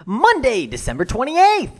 Monday, December 28th.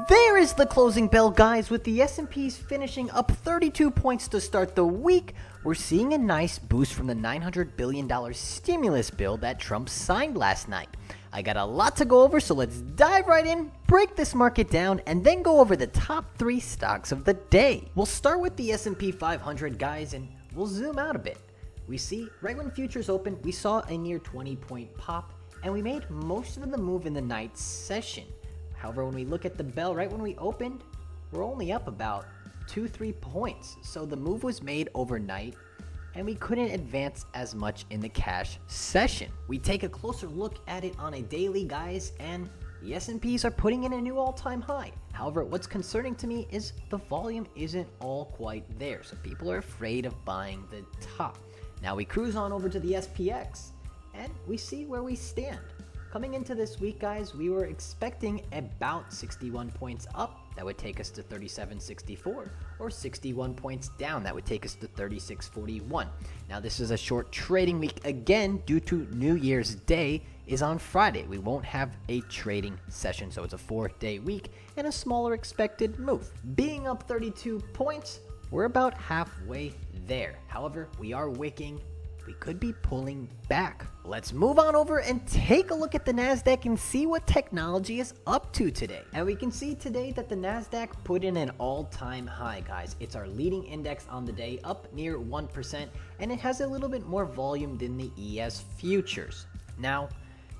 There is the closing bell, guys, with the S&Ps finishing up 32 points to start the week. We're seeing a nice boost from the $900 billion stimulus bill that Trump signed last night. I got a lot to go over, so let's dive right in, break this market down, and then go over the top 3 stocks of the day. We'll start with the S&P 500, guys, and we'll zoom out a bit. We see, right when futures opened, we saw a near 20-point pop, and we made most of the move in the night session. However, when we look at the bell right when we opened, we're only up about 2-3 points. So the move was made overnight, and we couldn't advance as much in the cash session. We take a closer look at it on a daily, guys, and the S&Ps are putting in a new all-time high. However, what's concerning to me is the volume isn't all quite there, so people are afraid of buying the top. Now we cruise on over to the SPX, and we see where we stand. Coming into this week, guys, we were expecting about 61 points up. That would take us to 37.64, or 61 points down. That would take us to 36.41. Now, this is a short trading week again due to New Year's Day is on Friday. We won't have a trading session, so it's a 4-day week and a smaller expected move. Being up 32 points, we're about halfway there. However, we are wicking. We could be pulling back. Let's move on over and take a look at the NASDAQ and see what technology is up to today. And we can see today that the NASDAQ put in an all-time high, guys. It's our leading index on the day, up near 1%, and it has a little bit more volume than the ES futures. Now,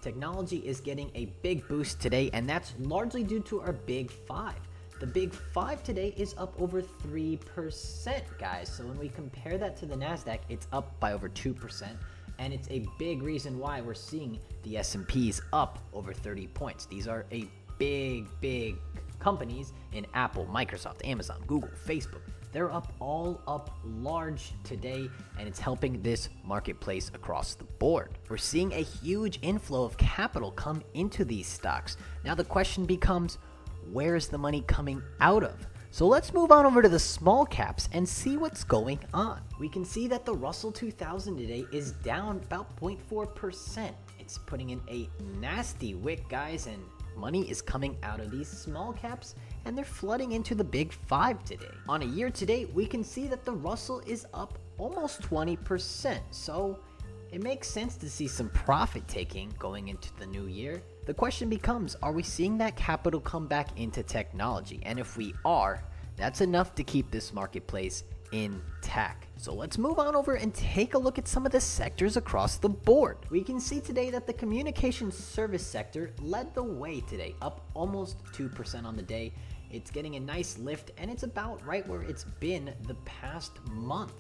technology is getting a big boost today, and that's largely due to our Big Five. The Big Five today is up over 3%, guys. So when we compare that to the NASDAQ, it's up by over 2%. And it's a big reason why we're seeing the S&Ps up over 30 points. These are a big companies in Apple, Microsoft, Amazon, Google, Facebook. They're all up large today, and it's helping this marketplace across the board. We're seeing a huge inflow of capital come into these stocks. Now the question becomes, where is the money coming out of? So let's move on over to the small caps and see what's going on. We can see that the Russell 2000 today is down about 0.4%. It's putting in a nasty wick, guys, and money is coming out of these small caps, and they're flooding into the Big Five today. On a year to date, we can see that the Russell is up almost 20%. So it makes sense to see some profit taking going into the new year. The question becomes, are we seeing that capital come back into technology? And if we are, that's enough to keep this marketplace intact. So let's move on over and take a look at some of the sectors across the board. We can see today that the communication service sector led the way today, up almost 2% on the day. It's getting a nice lift, and it's about right where it's been the past month.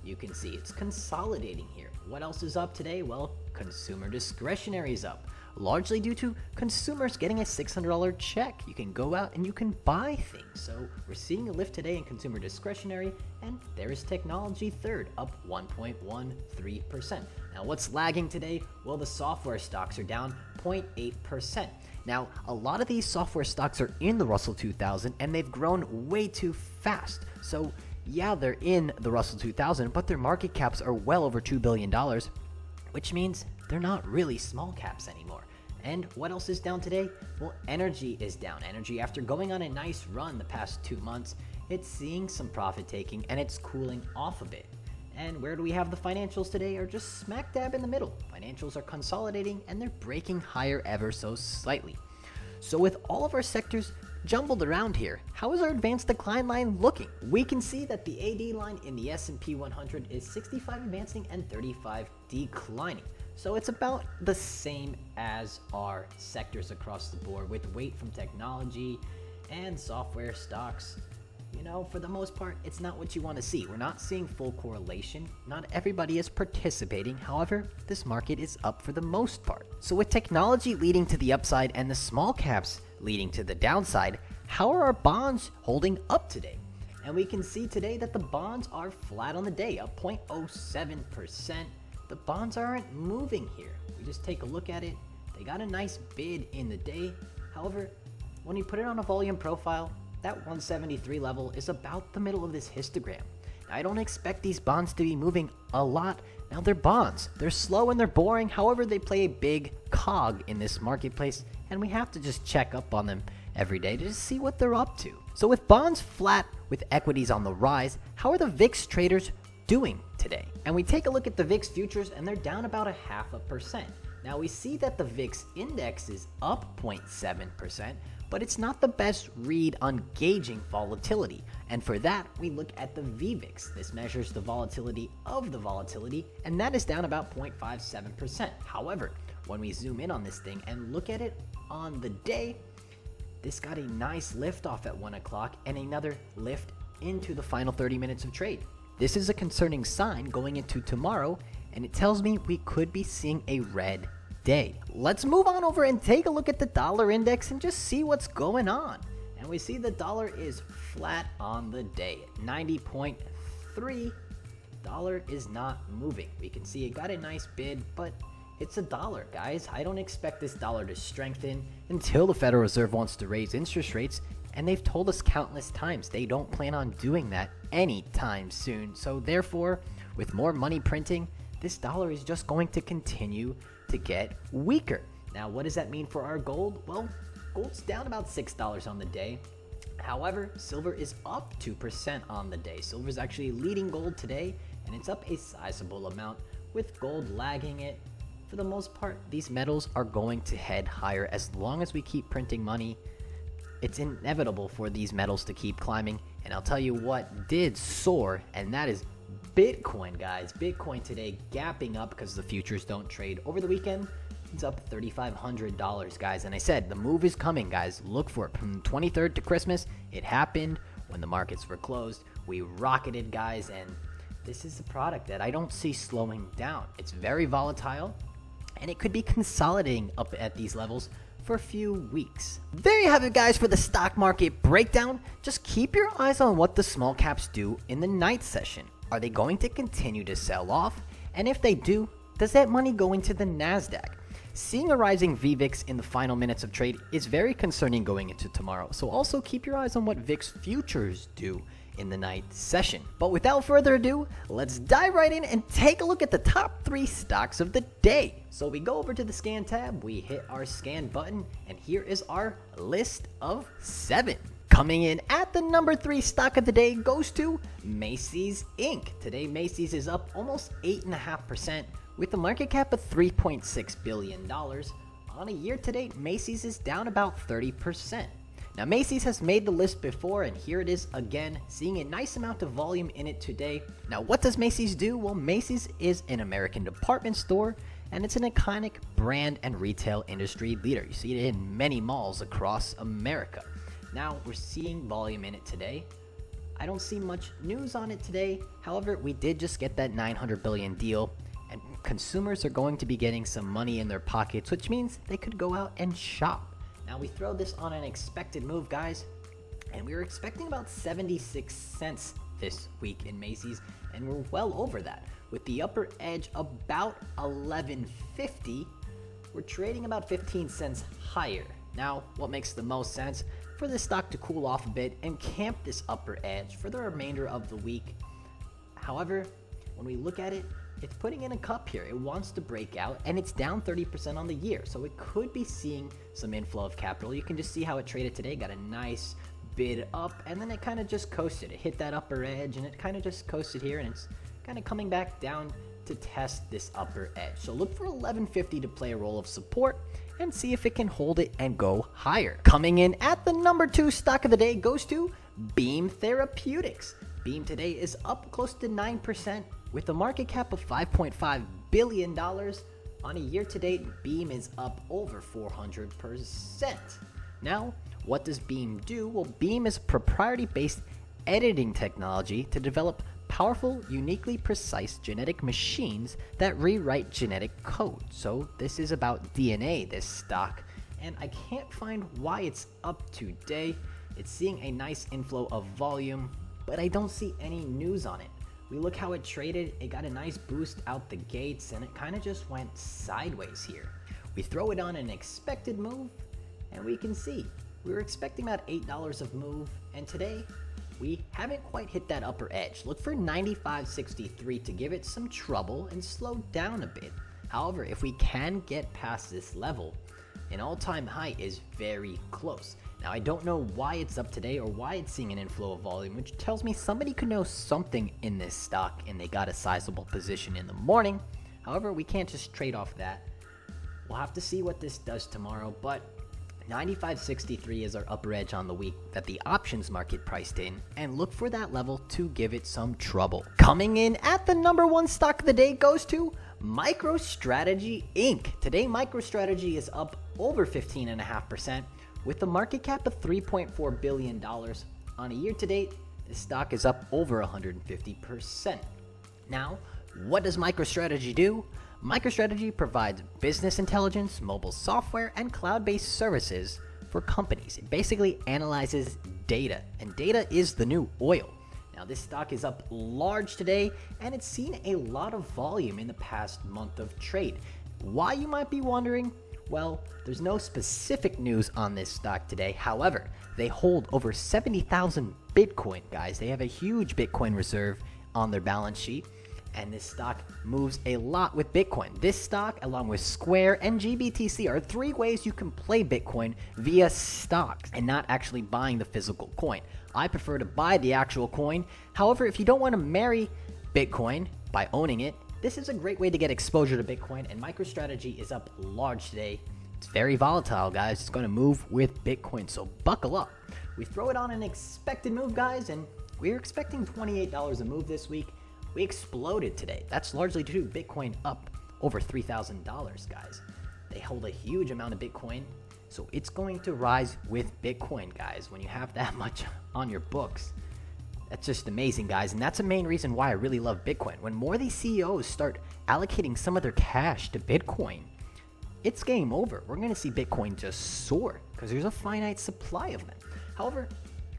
You can see it's consolidating here. What else is up today? Well, consumer discretionary is up, largely due to consumers getting a $600 check. You can go out and you can buy things. So we're seeing a lift today in consumer discretionary, and there is technology third, up 1.13%. Now, what's lagging today? Well, the software stocks are down 0.8%. Now, a lot of these software stocks are in the Russell 2000, and they've grown way too fast. So yeah, they're in the Russell 2000, but their market caps are well over $2 billion, which means they're not really small caps anymore. And what else is down today? Well, energy is down. Energy, after going on a nice run the past 2 months, it's seeing some profit taking, and it's cooling off a bit. And where do we have the financials today? Are just smack dab in the middle. Financials are consolidating, and they're breaking higher ever so slightly. So with all of our sectors jumbled around here, how is our advanced decline line looking? We can see that the AD line in the S&P 100 is 65 advancing and 35 declining. So it's about the same as our sectors across the board, with weight from technology and software stocks. You know, for the most part, it's not what you want to see. We're not seeing full correlation. Not everybody is participating. However, this market is up for the most part. So with technology leading to the upside and the small caps leading to the downside, how are our bonds holding up today? And we can see today that the bonds are flat on the day, up 0.07%. The bonds aren't moving here. We just take a look at it. They got a nice bid in the day. However, when you put it on a volume profile, that 173 level is about the middle of this histogram. Now, I don't expect these bonds to be moving a lot Now they're bonds. They're slow and they're boring. However, they play a big cog in this marketplace, and we have to just check up on them every day to just see what they're up to. So with bonds flat, with equities on the rise, how are the VIX traders doing today? And we take a look at the VIX futures, and they're down about 0.5%. Now we see that the VIX index is up 0.7%, but it's not the best read on gauging volatility. And for that, we look at the VVIX. This measures the volatility of the volatility, and that is down about 0.57%. However, when we zoom in on this thing and look at it on the day, this got a nice lift off at 1 o'clock and another lift into the final 30 minutes of trade. This is a concerning sign going into tomorrow, and it tells me we could be seeing a red day. Let's move on over and take a look at the dollar index and just see what's going on. And we see the dollar is flat on the day at 90.3. Dollar is not moving. We can see it got a nice bid, but it's a dollar, guys. I don't expect this dollar to strengthen until the Federal Reserve wants to raise interest rates, and they've told us countless times they don't plan on doing that anytime soon. So therefore, with more money printing, this dollar is just going to continue to get weaker. Now, what does that mean for our gold? Well, gold's down about $6 on the day. However, silver is up 2% on the day. Silver is actually leading gold today, and it's up a sizable amount, with gold lagging it. For the most part, these metals are going to head higher as long as we keep printing money. It's inevitable for these metals to keep climbing, and I'll tell you what did soar, and that is Bitcoin, guys. Bitcoin today gapping up because the futures don't trade. Over the weekend, it's up $3,500, guys. And I said, the move is coming, guys. Look for it. From the 23rd to Christmas, it happened when the markets were closed. We rocketed, guys, and this is a product that I don't see slowing down. It's very volatile, and it could be consolidating up at these levels for a few weeks. There you have it, guys, for the stock market breakdown. Just keep your eyes on what the small caps do in the night session. Are they going to continue to sell off? And if they do, does that money go into the NASDAQ? Seeing a rising VVIX in the final minutes of trade is very concerning going into tomorrow. So also keep your eyes on what VIX futures do in the night session. But without further ado, let's dive right in and take a look at the top 3 stocks of the day. So we go over to the scan tab, we hit our scan button, and here is our list of 7. Coming in at the number 3 stock of the day goes to Macys Inc. Today, Macys is up almost 8.5% with a market cap of $3.6 billion. On a year to date, Macys is down about 30%. Now, Macys has made the list before, and here it is again, seeing a nice amount of volume in it today. Now, what does Macys do? Well, Macys is an American department store, and it's an iconic brand and retail industry leader. You see it in many malls across America. Now, we're seeing volume in it today. I don't see much news on it today. However, we did just get that $900 billion deal, and consumers are going to be getting some money in their pockets, which means they could go out and shop. Now, we throw this on an expected move, guys, and we were expecting about 76 cents this week in Macys, and we're well over that. With the upper edge about $11.50, we're trading about 15 cents higher. Now, what makes the most sense? For this stock to cool off a bit and camp this upper edge for the remainder of the week. However, when we look at it, it's putting in a cup here. It wants to break out, and it's down 30% on the year, so it could be seeing some inflow of capital. You can just see how it traded today. Got a nice bid up, and then it kind of just coasted. It hit that upper edge, and it kind of just coasted here, and it's kind of coming back down to test this upper edge. So look for $11.50 to play a role of support and see if it can hold it and go higher. Coming in at the number 2 stock of the day goes to Beam Therapeutics. Beam today is up close to 9% with a market cap of $5.5 billion. On a year to date, Beam is up over 400%. Now, what does Beam do? Well, Beam is a proprietary-based editing technology to develop powerful, uniquely precise genetic machines that rewrite genetic code. So this is about DNA, this stock, and I can't find why it's up today. It's seeing a nice inflow of volume, but I don't see any news on it. We look how it traded. It got a nice boost out the gates, and it kind of just went sideways here. We throw it on an expected move, and we can see we were expecting about $8 of move, and today we haven't quite hit that upper edge. Look for 95.63 to give it some trouble and slow down a bit. However, if we can get past this level, an all-time high is very close. Now, I don't know why it's up today or why it's seeing an inflow of volume, which tells me somebody could know something in this stock and they got a sizable position in the morning. However, we can't just trade off that. We'll have to see what this does tomorrow, but 95.63 is our upper edge on the week that the options market priced in, and look for that level to give it some trouble. Coming in at the number one stock of the day goes to MicroStrategy Inc. Today, MicroStrategy is up over 15.5% with a market cap of $3.4 billion. On a year to date, the stock is up over 150%. Now, what does MicroStrategy do? MicroStrategy provides business intelligence, mobile software, and cloud-based services for companies. It basically analyzes data, and data is the new oil. Now, this stock is up large today, and it's seen a lot of volume in the past month of trade. Why, you might be wondering? Well, there's no specific news on this stock today. However, they hold over 70,000 Bitcoin, guys. They have a huge Bitcoin reserve on their balance sheet, and this stock moves a lot with Bitcoin. This stock, along with Square and GBTC, are three ways you can play Bitcoin via stocks and not actually buying the physical coin. I prefer to buy the actual coin. However, if you don't want to marry Bitcoin by owning it, this is a great way to get exposure to Bitcoin, and MicroStrategy is up large today. It's very volatile, guys. It's going to move with Bitcoin, so buckle up. We throw it on an expected move, guys, and we're expecting $28 a move this week. We exploded today. That's largely due to Bitcoin up over $3,000, guys. They hold a huge amount of Bitcoin, so it's going to rise with Bitcoin, guys. When you have that much on your books, that's just amazing, guys. And that's the main reason why I really love Bitcoin. When more of these CEOs start allocating some of their cash to Bitcoin, it's game over. We're going to see Bitcoin just soar because there's a finite supply of them. However,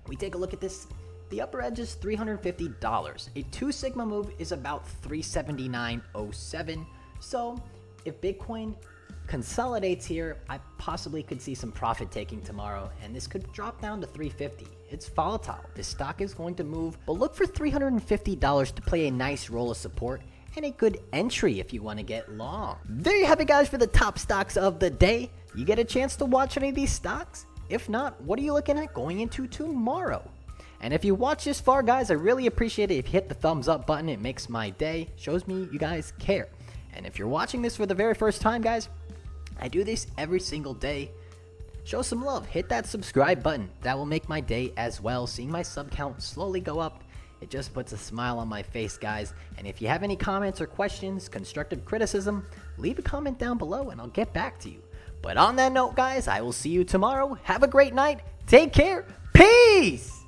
we take a look at this. The upper edge is $350. A 2 sigma move is about $379.07. So if Bitcoin consolidates here, I possibly could see some profit taking tomorrow, and this could drop down to $350. It's volatile. This stock is going to move, but look for $350 to play a nice role of support and a good entry if you want to get long. There you have it, guys, for the top stocks of the day. You get a chance to watch any of these stocks? If not, what are you looking at going into tomorrow? And if you watch this far, guys, I really appreciate it if you hit the thumbs up button. It makes my day, shows me you guys care. And if you're watching this for the very first time, guys, I do this every single day. Show some love, hit that subscribe button. That will make my day as well. Seeing my sub count slowly go up, it just puts a smile on my face, guys. And if you have any comments or questions, constructive criticism, leave a comment down below and I'll get back to you. But on that note, guys, I will see you tomorrow. Have a great night. Take care. Peace!